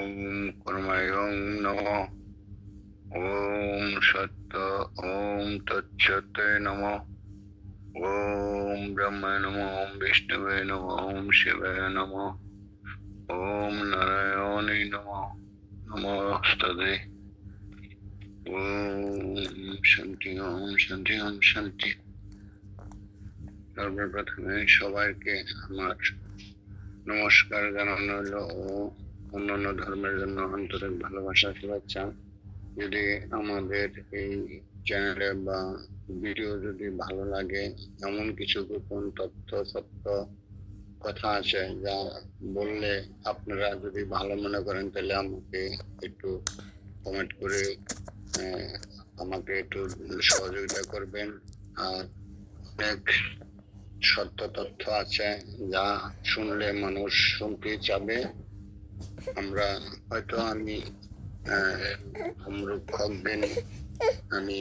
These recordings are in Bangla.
कर्मयों नमः। ओम सत्य ओम तत्सत नमः। ओम ब्रह्म नमः, ओम विष्णुवे नमः, ओम शिवाय नमः, ओम नारायणाय नमः। नमस्ते। ओम शांति, ओम शांति, ओम शांति। সর্বপ্রথমে সবাইকে আমার নমস্কার জানানো হলো ও অন্যান্য ধর্মের জন্য আন্তরিক ভালোবাসা, শুভেচ্ছা। যদি আমাদের এই চ্যানেলে বা ভিডিও যদি ভালো লাগে, এমন কিছু গোপন তথ্য সত্য কথা আছে যা বললে আপনারা যদি ভালো মনে করেন, তাহলে আমাকে একটু কমেন্ট করে আমাকে একটু সহযোগিতা করবেন। আর অনেক সত্য তথ্য আছে যা শুনলে মানুষ শুনতে চাবে। আমরা হয়তো আমি আমি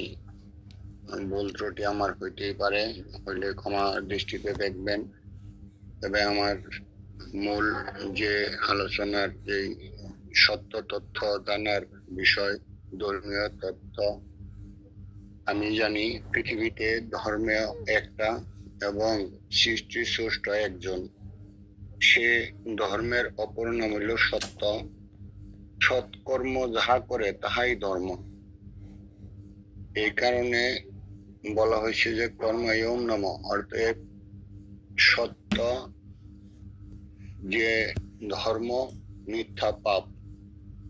ভুল ত্রুটি আমার হইতেই পারে, হইলে ক্ষমা দৃষ্টিতে দেখবেন। তবে আমার মূল যে আলোচনার যে সত্য তথ্য জানার বিষয়, ধর্মীয় তথ্য, আমি জানি পৃথিবীতে ধর্মে একটা এবং সৃষ্টি স্রষ্টা একজন। সে ধর্মের অপর নাম হইল সত্য। সৎকর্ম যাহা করে তাহাই ধর্ম। এই কারণে বলা হয়েছে যে কর্ময়োম নম, অর্থাৎ সত্য যে ধর্ম মিথ্যা পাপ।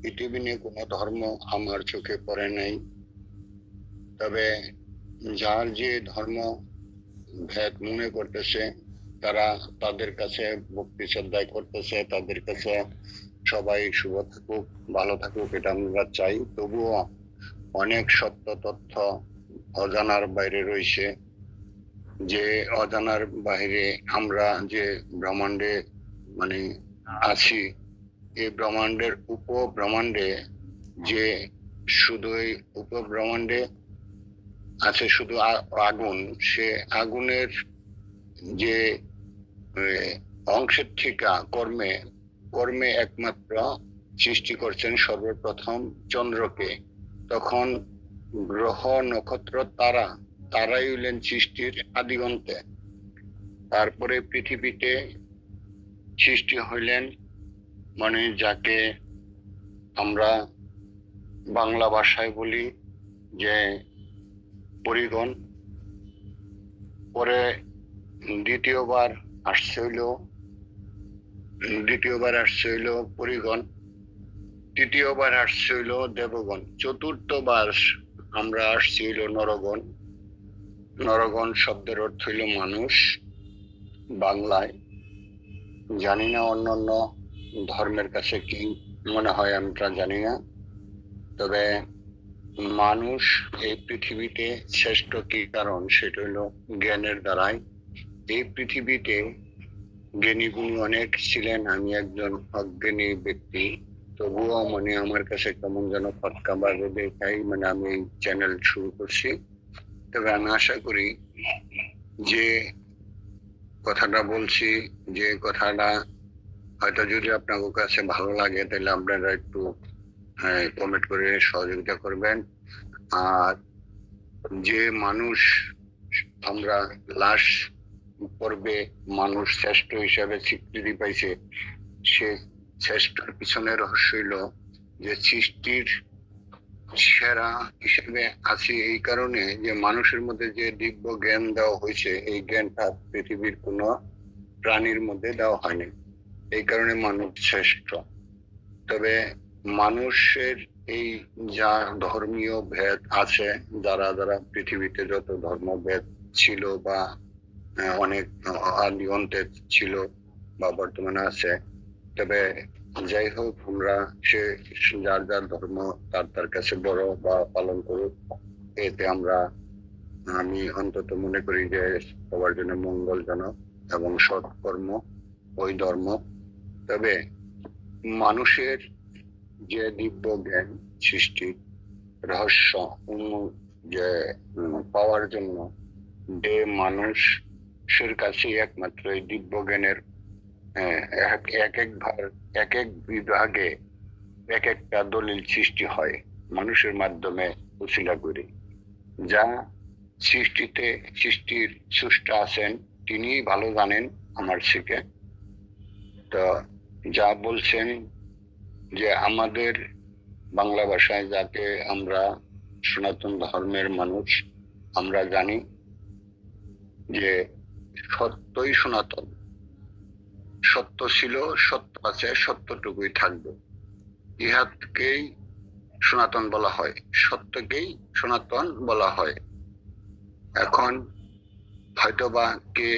পৃথিবী নিয়ে কোনো ধর্ম আমার চোখে পড়ে নাই। তবে যার যে ধর্ম ভেদ মনে করতেছে, তারা তাদের কাছে ভক্তি শ্রদ্ধায় করতেছে, তাদের কাছে সবাই শুভ থাকুক, ভালো থাকুক, এটা আমরা চাই। তবুও অনেক সত্য তথ্য অজানার বাইরে রয়েছে। যে অজানার বাইরে আমরা যে ব্রহ্মাণ্ডে মানে আছি, এই ব্রহ্মাণ্ডের উপব্রহ্মাণ্ডে যে শুধু এই উপব্রহ্মাণ্ডে আছে শুধু আগুন, সে আগুনের যে অংশের থেকে কর্মে কর্মে একমাত্র সৃষ্টি করছেন সর্বপ্রথম চন্দ্রকে। তখন গ্রহ নক্ষত্র তারাই হইলেন সৃষ্টির আদিগন্তে। তারপরে পৃথিবীতে সৃষ্টি হইলেন মানে যাকে আমরা বাংলা ভাষায় বলি যে পরিগণ। পরে দ্বিতীয়বার আসছে হইল পরিগণ, তৃতীয়বার আসছে হইল দেবগণ, চতুর্থবার আমরা আসছি হইল নরগণ। নরগণ শব্দের অর্থ হইল মানুষ বাংলায়। জানি না অন্যান্য ধর্মের কাছে কি মনে হয়, আমরা জানি না। তবে মানুষ এই পৃথিবীতে শ্রেষ্ঠ কি কারণ, সেটা হইল জ্ঞানের দ্বারাই। এই পৃথিবীতে জ্ঞানী গুণী অনেক ছিলেন, আমি একজন অজ্ঞানী ব্যক্তি। তবুও মানে আমার কাছে কেমন যেন ফটকা বাজে দেখাই, মানে আমি এই চ্যানেল শুরু করছি। তবে আমি আশা করি যে কথাটা বলছি, যে কথাটা হয়তো যদি আপনাদের কাছে ভালো লাগে, তাহলে আপনারা একটু কমেন্ট করে সহযোগিতা করবেন। আর যে মানুষ আমরা লাশ পর্বে মানুষ শ্রেষ্ঠ হিসাবে স্বীকৃতি পাইছে, সে শ্রেষ্ঠর পিছনে রহস্য হইল যে সৃষ্টির সেরা হিসেবে আছে এই কারণে যে মানুষের মধ্যে যে দিব্য জ্ঞান দেওয়া হয়েছে, এই জ্ঞানটা পৃথিবীর কোনো প্রাণীর মধ্যে দেওয়া হয়নি। এই কারণে মানুষ শ্রেষ্ঠ। তবে মানুষের এই যা ধর্মীয় ভেদ আছে, যারা যারা পৃথিবীতে যত ধর্মভেদ ছিল বা অনেক আদি অন্তে ছিল বা বর্তমানে আছে, তবে যাই হোক, আমরা সে যার যার ধর্ম তার কাছে বড় বা পালন করুক, এতে আমি অন্তত মনে করি যে সবার জন্য মঙ্গলজনক এবং সৎকর্ম ওই ধর্ম। তবে মানুষের যে দিব্য জ্ঞান সৃষ্টি রহস্য যে পাওয়ার জন্য যে মানুষের কাছে একমাত্র এই দিব্য জ্ঞানের এক এক বিভাগে এক একটা দলিল সৃষ্টি হয় মানুষের মাধ্যমে উছিলা করে, যা সৃষ্টির স্রষ্টা আছেন তিনি ভালো জানেন আমার থেকে। তো যা বলছেন যে আমাদের বাংলা ভাষায় যাকে আমরা সনাতন ধর্মের মানুষ আমরা জানি যে সত্যই সনাতন, সত্য ছিল, সত্য আছে, সত্যটুকুই থাকবে। ইহাকেই সনাতন বলা হয়, সত্যকেই সনাতন বলা হয়। এখন হয়তোবা কে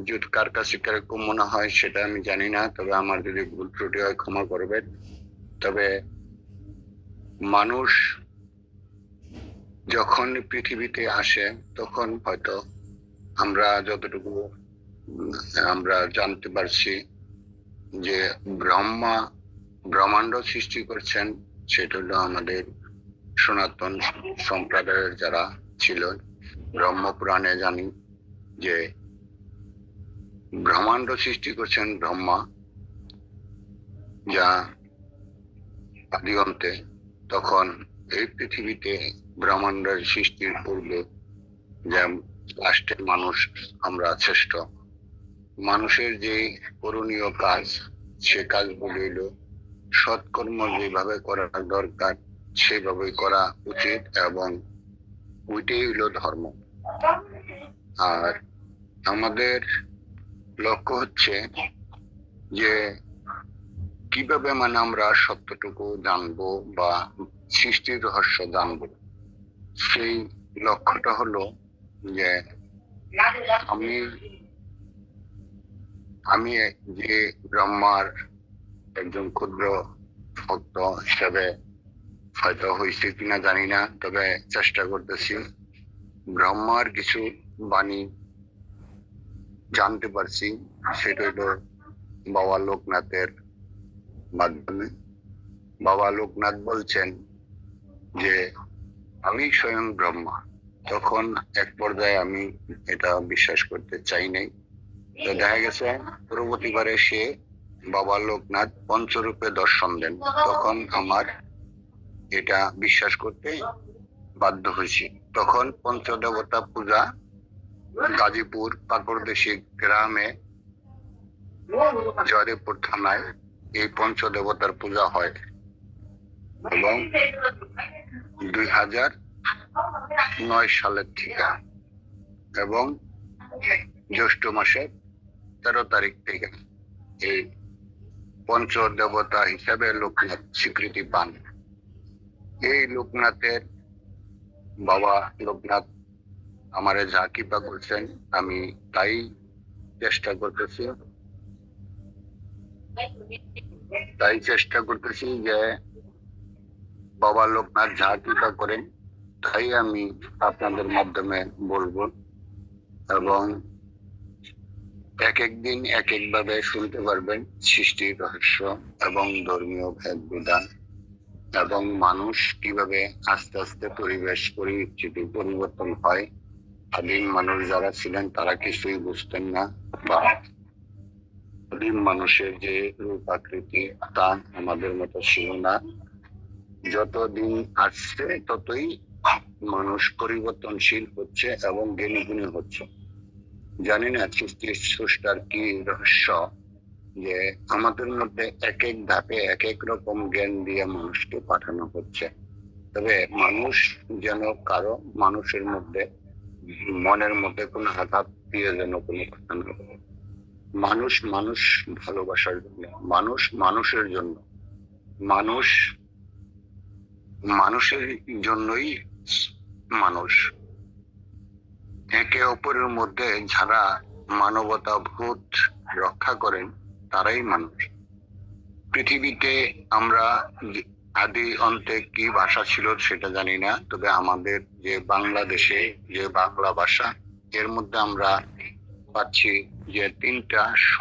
যদি কার কাছে কিরকম মনে হয় সেটা আমি জানি না, তবে আমার যদি ভুল ত্রুটি হয় ক্ষমা করবেন। তবে মানুষ যখন পৃথিবীতে আসে তখন হয়তো আমরা যতটুকু আমরা জানতে পারছি যে ব্রহ্মাণ্ড সৃষ্টি করছেন, সেটা হলো আমাদের সনাতন সম্প্রদায়ের যারা ছিল। ব্রহ্মপুরাণে জানি যে ব্রহ্মাণ্ড সৃষ্টি করছেন ব্রহ্মা, যা আদি অন্তে। তখন এই পৃথিবীতে ব্রহ্মাণ্ডের সৃষ্টির পূর্বে যে লাস্টের মানুষ আমরা শ্রেষ্ঠ, মানুষের যে করণীয় কাজ সে কাজগুলি হইল সৎকর্ম যেভাবে করা দরকার সেভাবে করা উচিত, এবং ওইটাই হইল ধর্ম। আর আমাদের লক্ষ্য হচ্ছে যে কিভাবে মানে আমরা সত্যটুকু জানবো বা সৃষ্টির রহস্য জানবো। সেই লক্ষ্যটা হলো যে আমি আমি যে ব্রহ্মার একজন ক্ষুদ্র ভক্ত হিসাবে হয়তো হয়েছে কিনা জানি না, তবে চেষ্টা করতেছি ব্রহ্মার কিছু বাণী জানতে পারছি। সেটা হলো বাবা লোকনাথের মাধ্যমে। বাবা লোকনাথ বলছেন যে আমি স্বয়ং ব্রহ্মা। তখন এক পর্যায়ে আমি এটা বিশ্বাস করতে চাই নাই। তো দেখা গেছে পরবর্তীবারে সে বাবা লোকনাথ পঞ্চরূপে দর্শন দেন, তখন আমার এটা বিশ্বাস করতে বাধ্য হয়েছি। তখন পঞ্চদেবতা পূজা গাজীপুর পাকুড়দেশি গ্রামে জয়দেবপুর থানায় এই পঞ্চদেবতার পূজা হয়, এবং 2009 সালের থেকে, এবং জ্যৈষ্ঠ মাসের 13 তারিখ থেকে এই পঞ্চদেবতা হিসাবে লোকনাথ স্বীকৃতি পান। এই লোকনাথের বাবা লোকনাথ আমারে যা কৃপা করছেন আমি তাই চেষ্টা করতেছি যে বাবা লোকনাথ যা কৃপা করেন তাই আমি আপনাদের মাধ্যমে বলবো, এবং এক এক দিন এক এক ভাবে শুনতে পারবেন সৃষ্টির রহস্য এবং ধর্মীয় ভেদ বিধান, এবং মানুষ কিভাবে আস্তে আস্তে পরিবেশ পরিস্থিতি পরিবর্তন হয়। আদিম মানুষ যারা ছিলেন তারা কিছুই বুঝতেন না, বা আদিম মানুষের যে রূপ আকৃতি তা আমাদের মতো ছিল না। যতদিন আসছে ততই মানুষ পরিবর্তনশীল হচ্ছে এবং জ্ঞানী গুণী হচ্ছে। জানি না সৃষ্টির স্রষ্টার কি রহস্য, যে আমাদের মধ্যে এক এক ধাপে এক এক রকম জ্ঞান দিয়ে মানুষকে পাঠানো হচ্ছে। তবে মানুষ যেন কারো মানুষের মধ্যে মনের মধ্যে কোনো আঘাত দিয়ে যেন কোনো কথা না বলে। মানুষ মানুষ ভালোবাসার জন্য, মানুষ মানুষের জন্য, মানুষ মানুষের জন্যই মানুষ। একে অপরের মধ্যে যারা মানবতা বোধ রক্ষা করেন তারাই মানুষ। পৃথিবীতে আমরা আদি অন্তে কি ভাষা ছিল সেটা জানি না, তবে আমাদের যে বাংলাদেশে যে বাংলা ভাষা এর মধ্যে আমরা পাচ্ছি যে 3টা স।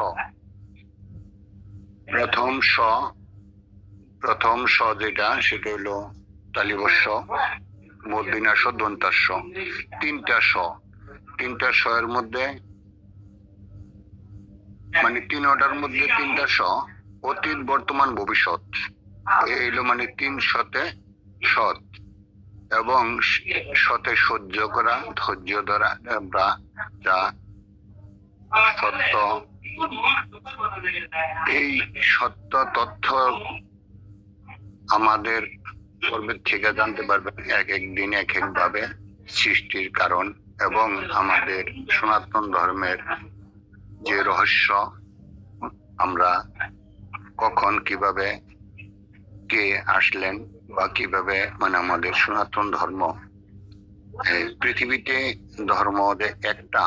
প্রথম স যেটা সেটা হলো তালিবস্য, মূর্ধন্য দন্তাস্য। 3টা স, 3টা স এর মধ্যে মানে 3টার মধ্যে 3টা স অতীত বর্তমান ভবিষ্যৎ। এই হলো মানে 3 শতে সৎ, এবং শতে সহ্য করা, ধৈর্য ধরা, বা যা সত্য। এই সত্য তথ্য আমাদের পূর্বের থেকে জানতে পারবেন এক এক দিন এক এক ভাবে সৃষ্টির কারণ, এবং আমাদের সনাতন ধর্মের যে রহস্য, আমরা কখন কিভাবে কে আসলেন, বা কিভাবে মানে আমাদের সনাতন ধর্ম, এই পৃথিবীতে ধর্ম একটা,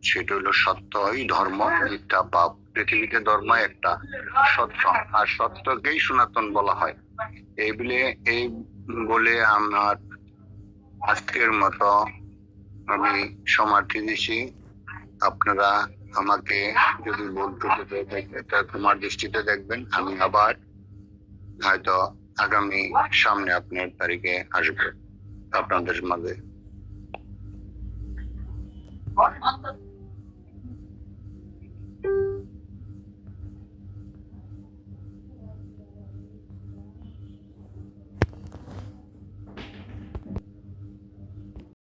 সেটা হলো সত্যই ধর্ম, মিথ্যা পাপ। পৃথিবীতে ধর্ম একটা, সত্য, আর সত্যকেই সনাতন বলা হয়। এই বলে আমার আজকের মতো আমি সমাপ্তি দিছি। আপনারা আমাকে যদি ভুল ত্রুটিতে দেখবেন, তোমার দৃষ্টিতে দেখবেন। আমি আবার হয়তো আগামী সামনে আপনার তারিখে আসবো আপনাদের মাঝে।